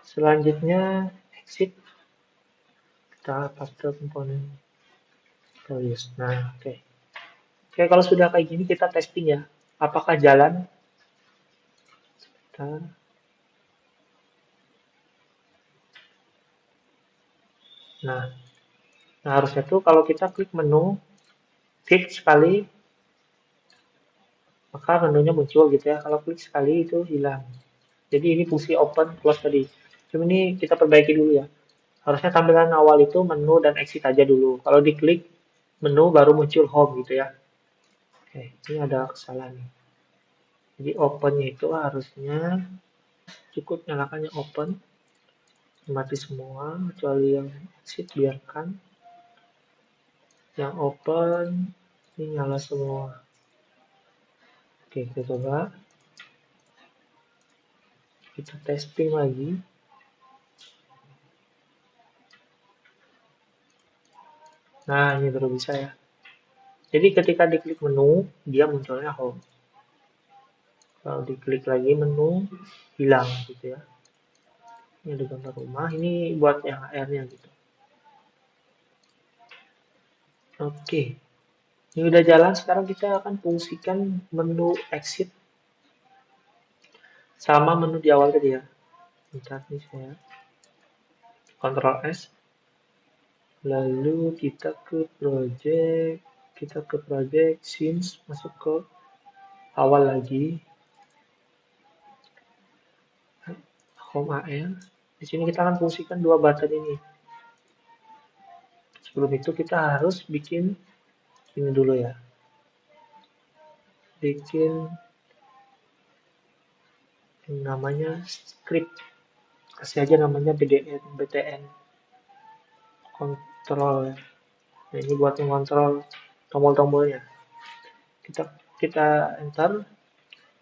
S1: Selanjutnya exit, kita paste komponen values. Nah, oke. Oke, kalau sudah kayak gini kita testing ya. Apakah jalan? Kita, nah, nah, harusnya tuh kalau kita klik menu, klik sekali, maka menunya muncul gitu ya. Kalau klik sekali itu hilang. Jadi ini fungsi open, close tadi. Cuma ini kita perbaiki dulu ya. Harusnya tampilan awal itu menu dan exit aja dulu. Kalau diklik menu baru muncul home gitu ya. Oke, ini ada kesalahan nih. Jadi opennya itu harusnya cukup nyalakannya open, mati semua, kecuali yang exit biarkan. Yang open ini nyala semua. Oke, kita coba. Kita testing lagi. Nah, ini baru bisa ya. Jadi ketika diklik menu, dia munculnya home. Kalau diklik lagi menu, hilang gitu ya. Ini ada gambar rumah, ini buat yang AR-nya gitu. Oke, ini udah jalan, sekarang kita akan fungsikan menu exit sama menu di awal tadi ya. Bentar nih saya Ctrl S, lalu kita ke project, scenes, masuk ke awal lagi, home AR. Di sini kita akan fungsikan dua button ini. Sebelum itu kita harus bikin ini dulu ya. Bikin namanya script. Kasih aja namanya BTN kontrol ya. Nah, ini buat mengontrol tombol-tombolnya. Kita kita enter.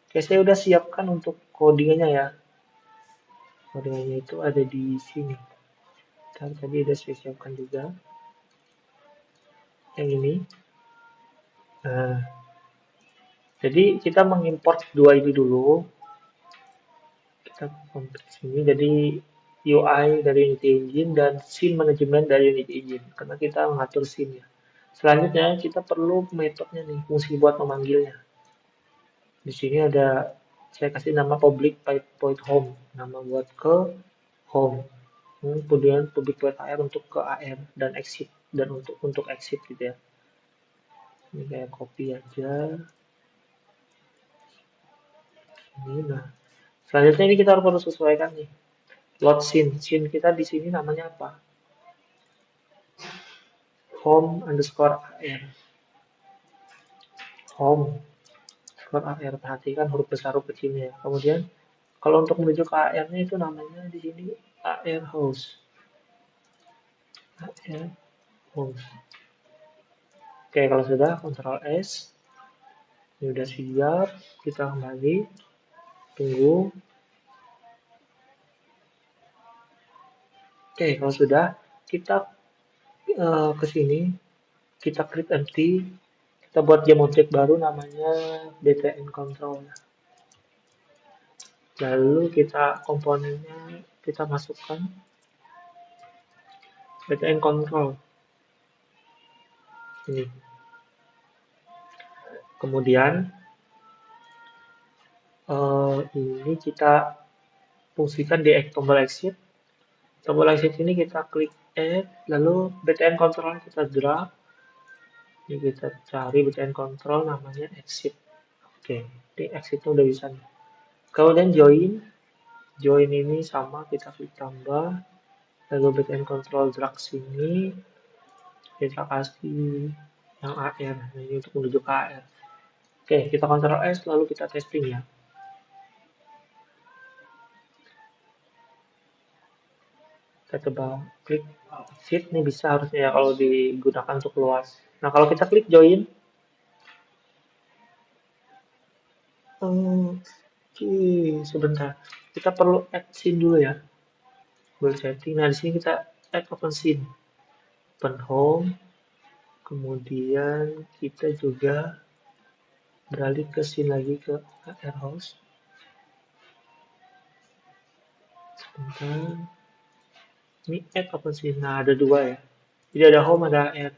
S1: Oke, saya udah siapkan untuk codingnya ya. Codingnya itu ada di sini. Tadi udah saya siapkan juga. Yang ini. Nah, jadi kita mengimport dua ini dulu. Kita komplit sini. Jadi UI dari Unity Engine dan scene management dari Unity Engine. Karena kita mengatur scene ya. Selanjutnya kita perlu metodenya nih, fungsi buat memanggilnya. Di sini ada saya kasih nama public void home, nama buat ke home. Kemudian public void AR untuk ke AR dan exit dan untuk exit gitu ya. Ini kayak copy aja. Ini nah. Selanjutnya ini kita harus sesuaikan nih. Load scene. Scene kita di sini namanya apa? Home underscore AR. Home underscore AR. Perhatikan huruf besar huruf kecilnya. Kemudian kalau untuk menuju ke AR-nya itu namanya di sini AR host. AR host. Oke, kalau sudah, Ctrl S. Ini udah siap. Kita kembali. Tunggu. Oke, kalau sudah, kita ke sini. kita create empty, kita buat game object baru namanya btn control. Lalu kita komponennya kita masukkan btn control ini. Kemudian ini kita fungsikan di tombol exit. Tombol exit ini kita klik add, lalu btn control kita drag. Ini kita cari btn control namanya exit. Oke, di exitnya udah bisa nih. Kemudian join ini sama kita klik tambah, lalu btn control drag sini, kita kasih yang AR, nah, ini untuk menuju ke AR. Oke, kita Ctrl S lalu kita testing ya. Kita coba klik exit, ini bisa harusnya ya kalau digunakan untuk luas. Nah, kalau kita klik join, oke, sebentar. Kita perlu add scene dulu ya. Boleh setting. Nah, di sini kita add open scene. Open home. Kemudian kita juga beralih ke scene lagi ke AR host. Sebentar. Ini add open scene. Nah, ada dua ya. Jadi ada home, ada AR.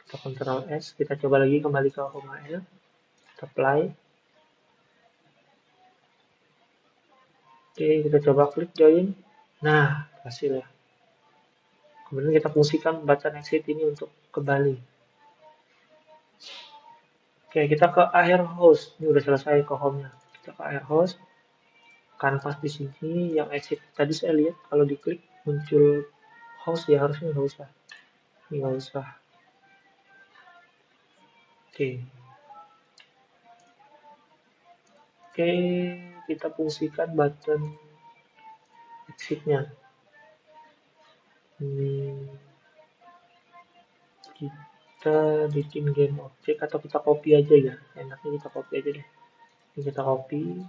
S1: Kita Ctrl S. Kita coba lagi kembali ke home AR. Kita apply. Oke, kita coba klik join. Nah, hasil ya. Kemudian kita fungsikan button exit ini untuk kembali. Oke, kita ke air host. Ini udah selesai ke home-nya. Kita ke air host. Kanvas di sini yang exit tadi saya lihat kalau diklik muncul host ya, harusnya nggak usah. Ini nggak usah. Oke. Oke, kita fungsikan button exit-nya. Kita bikin game object atau kita copy aja ya. Enaknya kita copy aja deh. Ini kita copy,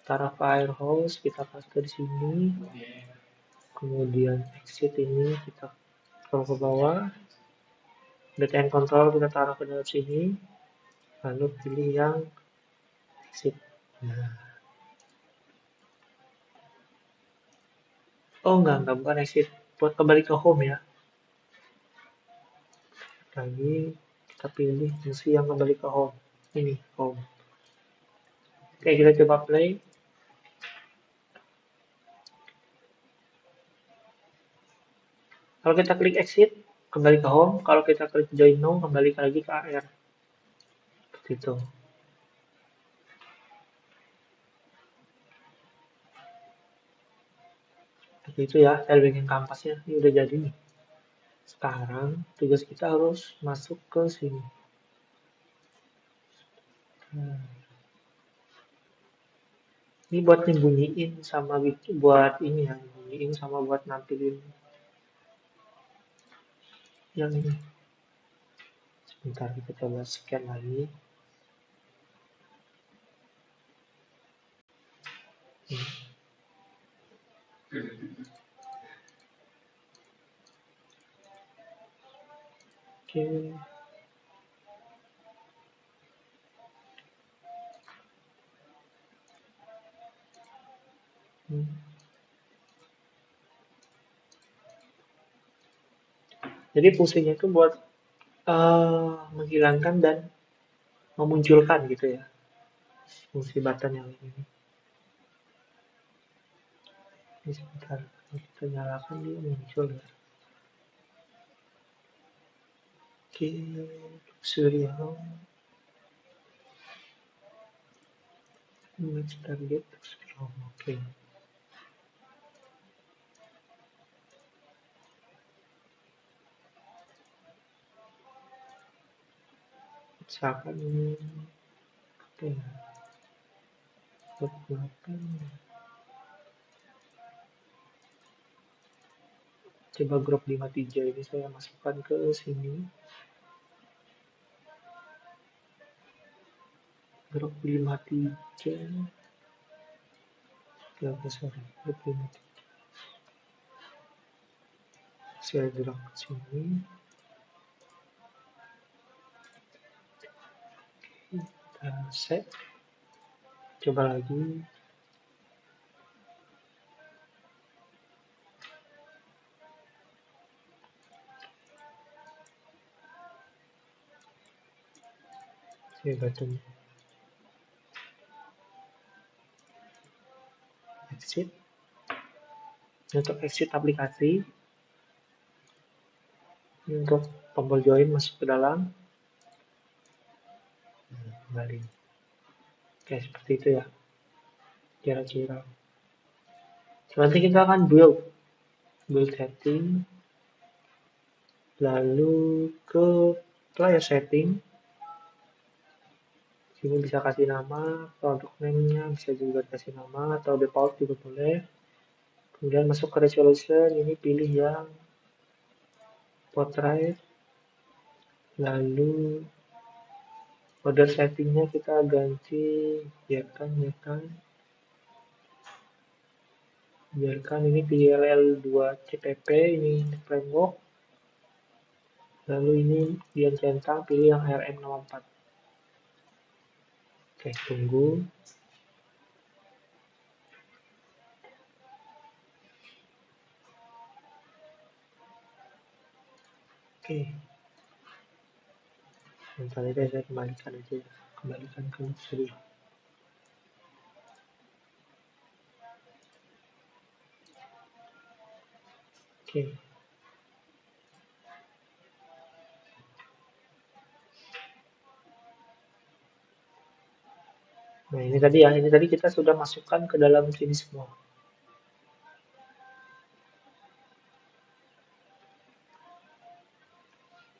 S1: taruh ke air host, kita paste di sini. Kemudian exit ini kita taruh ke bawah. Btn control kita taruh ke dalam sini. Lalu pilih yang exit. Nah. Oh enggak, bukan exit. Buat kembali ke home ya. Lagi kita pilih fungsi yang kembali ke home. Ini, home. Oke, kita coba play. Kalau kita klik exit, kembali ke home. Kalau kita klik join now, kembali lagi ke AR. Seperti itu. Seperti itu ya, saya bikin kampasnya. Ini udah jadi nih. Sekarang tugas kita harus masuk ke sini. Ini buat nyembunyiin sama buat ini ya, nyembunyiin sama buat nampilin yang ini. Sebentar kita coba scan lagi. Oke. Jadi fungsinya itu buat menghilangkan dan memunculkan gitu ya. Fungsi button yang ini. Ini sebentar, kita nyalakan dia muncul ya. Oke, serial. Image target. Oke. Misalkan ini apa ya? Buatan. Coba grup 53 ini saya masukkan ke sini. Grup 53. Ya, sorry. Grup 53. Saya drag ke sini. Set, coba lagi. Oke, button exit. Untuk exit aplikasi, untuk tombol join masuk ke dalam, kembali. Oke, seperti itu ya, kira-kira. Nanti kita akan build setting, lalu ke player setting. Sini bisa kasih nama, produk name-nya bisa juga kasih nama, atau default juga boleh. Kemudian masuk ke resolution, ini pilih yang portrait, lalu order settingnya kita ganti biarkan ini PLL 2 CPP, ini framework, lalu ini yang centang pilih yang RM64. Oke, tunggu. Oke, sebentar aja saya kembalikan aja, kembalikan ke seri. Oke. Nah, ini tadi ya, ini tadi kita sudah masukkan ke dalam sini semua.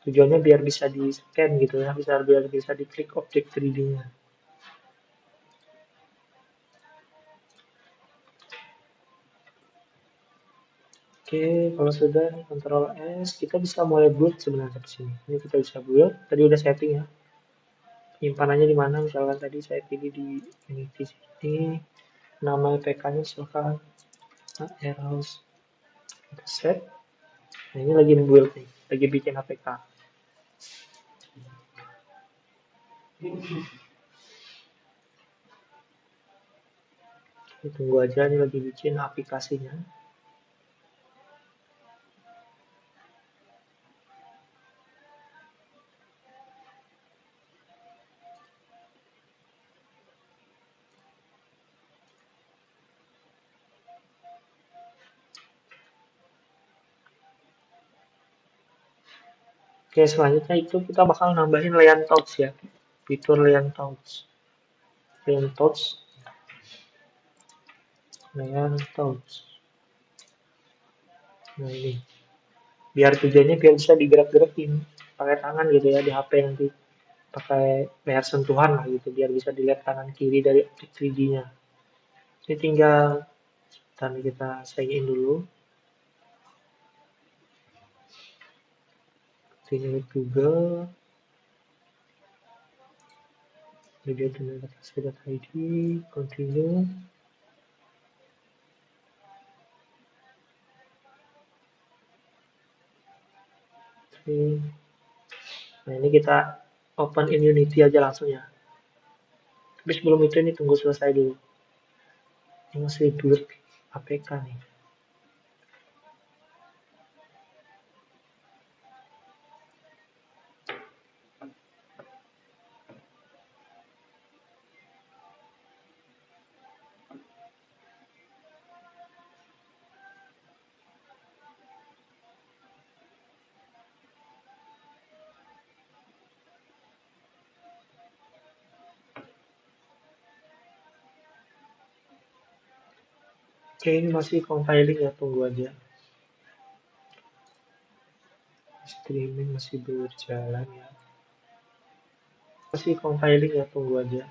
S1: Tujuannya biar bisa di scan gitu ya, biar bisa diklik objek 3D-nya. Oke, kalau sudah nih Ctrl S, kita bisa mulai build sebenarnya di sini. Ini kita bisa build, tadi udah setting ya. Penyimpanannya di mana? Misalkan tadi saya pilih di Unity sini, nama PK-nya misalkan Airhouse, kita set. Nah, ini lagi build nih, lagi bikin APK. Tunggu aja, ini lagi bikin aplikasinya. Oke, selanjutnya itu kita bakal nambahin layout touch ya. Fitur layout touch. Layout touch. Layout touch. Nah, ini. Biar tujuannya biar bisa digerak-gerakin pakai tangan gitu ya di HP nanti. Pakai layar sentuhan lah gitu biar bisa dilihat kanan kiri dari objek 3D-nya. Ini tinggal tadi kita sign in dulu. Continue with Google. Video ID, continue. Oke. Nah, ini kita open in Unity aja langsung ya. Tapi sebelum itu ini tunggu selesai dulu. Ini masih build APK nih. Oke, ini masih compiling ya, tunggu aja. Streaming masih berjalan ya. Masih compiling ya, tunggu aja.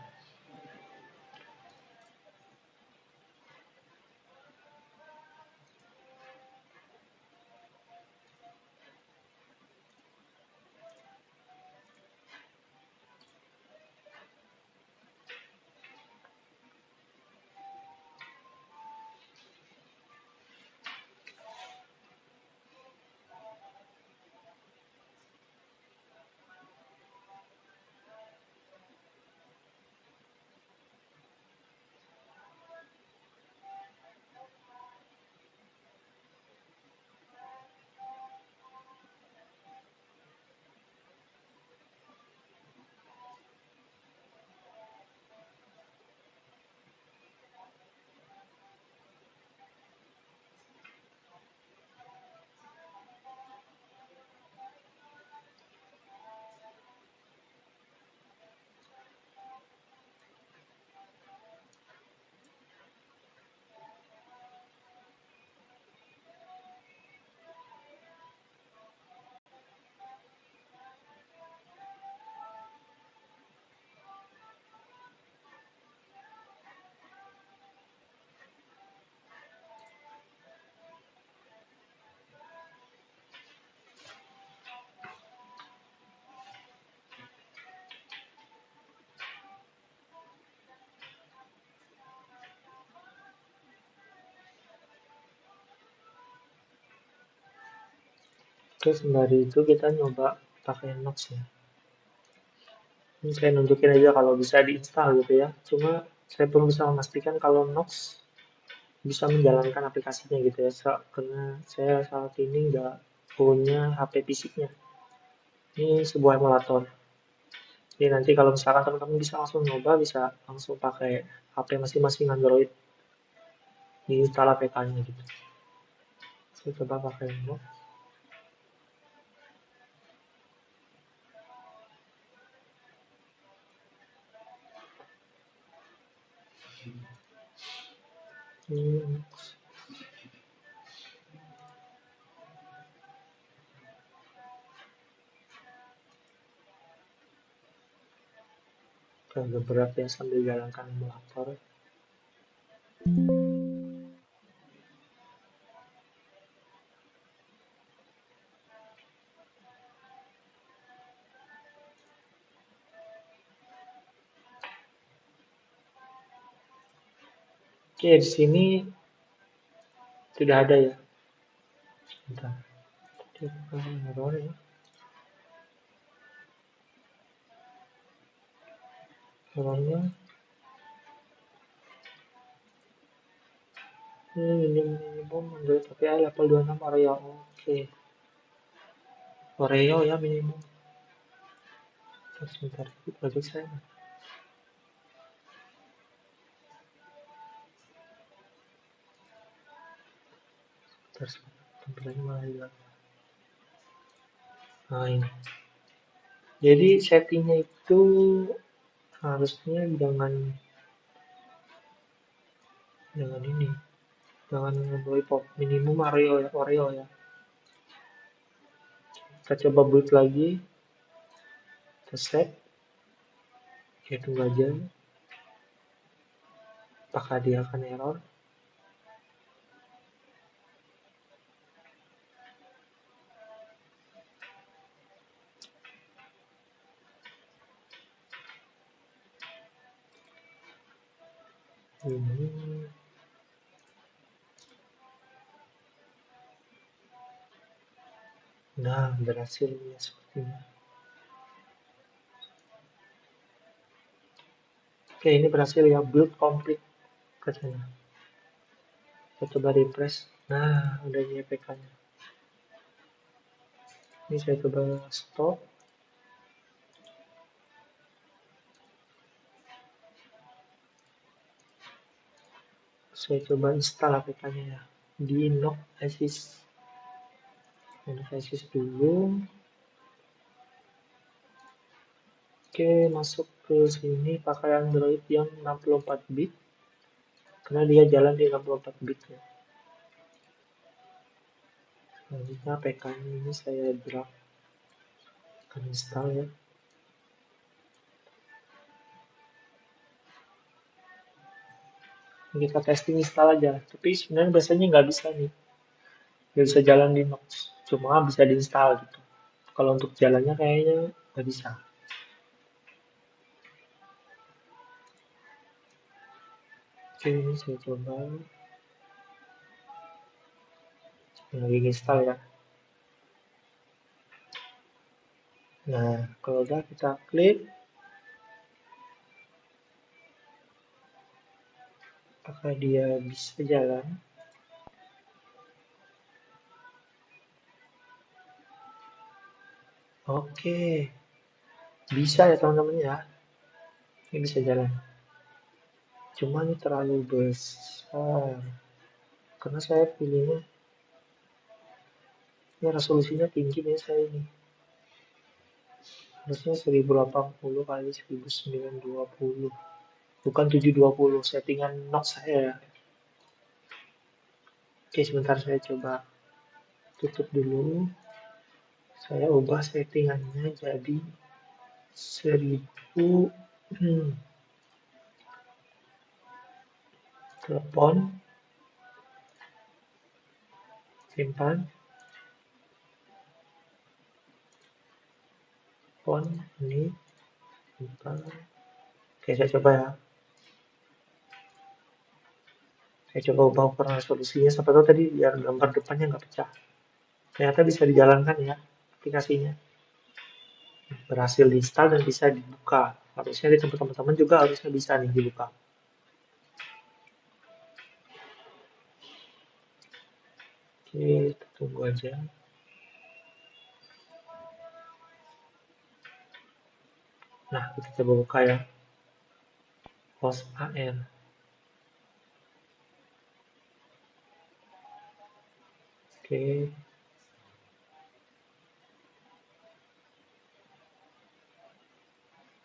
S1: Oke, sembari itu kita nyoba pakai Nox ya. Ini saya nunjukin aja kalau bisa diinstal gitu ya. Cuma saya belum bisa memastikan kalau Nox bisa menjalankan aplikasinya gitu ya. Karena saya saat ini nggak punya HP fisiknya. Ini sebuah emulator. Jadi nanti kalau misalkan teman-teman bisa langsung nyoba, bisa langsung pakai HP masing-masing Android, diinstal APK-nya gitu. Saya coba pakai Nox. Ini agak berat ya sambil jalankan emulator. Oke, di sini tidak ada ya. Bentar. Error ya. Errornya ini minimum Android API level 26 Oreo. Oke. Oreo ya minimum. Terus sebentar, project saya. Terus tampilannya malah hilang. Nah ini. Jadi settingnya itu harusnya jangan ini, jangan lollipop, minimum Oreo ya. Kita coba boot lagi, kita set, ya tunggu aja, apakah dia akan error. Ini nah berhasil ya sepertinya. Oke, ini berhasil ya, build complete katanya. Saya coba refresh. Nah, udah ini APK-nya. Ini saya coba stop. Saya coba install APK-nya ya. Di Nox Assist. Nox Assist dulu. Oke, masuk ke sini pakai Android yang 64 bit. Karena dia jalan di 64 bit ya. Selanjutnya APK-nya ini saya drag install ya. Kita testing install aja. Tapi sebenarnya biasanya nggak bisa nih. Nggak bisa jalan di Nox. Cuma bisa diinstal gitu. Kalau untuk jalannya kayaknya nggak bisa. Oke, ini saya coba lagi install ya. Nah, kalau udah kita klik, apakah dia bisa jalan? Oke, bisa ya teman-teman ya. Ini bisa jalan. Cuma ini terlalu besar. Karena saya pilihnya, ini resolusinya tinggi nih saya ini. Harusnya 1080 kali 1920. Bukan 720, settingan Nox saya ya. Oke, sebentar saya coba tutup dulu. Saya ubah settingannya jadi 1000 telepon, simpan, telepon, ini, simpan. Oke, saya coba ya. Saya coba ubah ukuran resolusinya, sampai tahu tadi biar gambar depannya nggak pecah. Ternyata bisa dijalankan ya aplikasinya. Berhasil diinstal dan bisa dibuka. Harusnya di tempat teman-teman juga harusnya bisa nih dibuka. Oke, kita tunggu aja. Nah, kita coba buka ya. Host AN. Oke,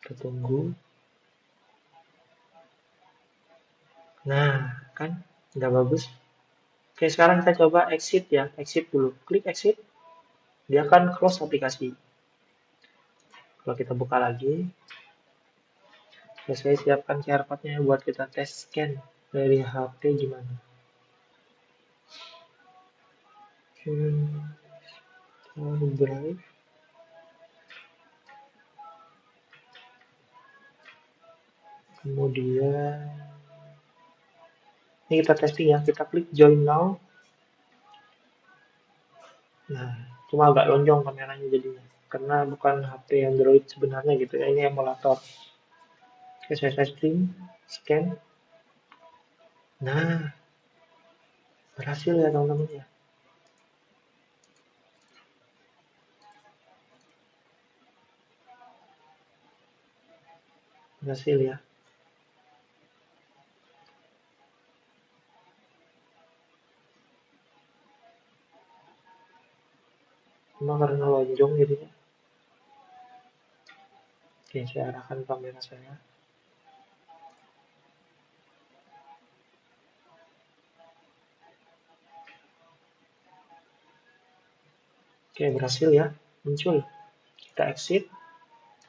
S1: kita tunggu. Nah, kan udah bagus. Oke, sekarang kita coba exit ya. Exit dulu. Klik exit. Dia akan close aplikasi. Kalau kita buka lagi, ya saya siapkan QR code-nya buat kita tes scan dari HP gimana. Drive. Kemudian ini kita testing ya. Kita klik join now. Nah, cuma agak lonjong kameranya jadinya. Karena bukan HP Android sebenarnya gitu ya. Ini emulator. Oke, saya testing. Scan. Nah, berhasil ya teman-teman ya. Berhasil ya. Cuma karena lonjong jadinya. Oke, saya arahkan kamera saya. Oke, berhasil ya. Muncul. Kita exit.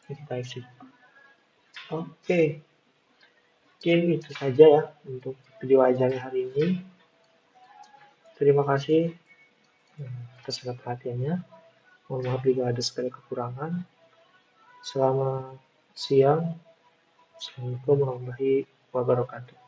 S1: Kita exit. Oke, mungkin itu saja ya untuk video ajarnya hari ini. Terima kasih atas segala perhatiannya. Mohon maaf jika ada segala kekurangan. Selamat siang. Assalamualaikum warahmatullahi wabarakatuh.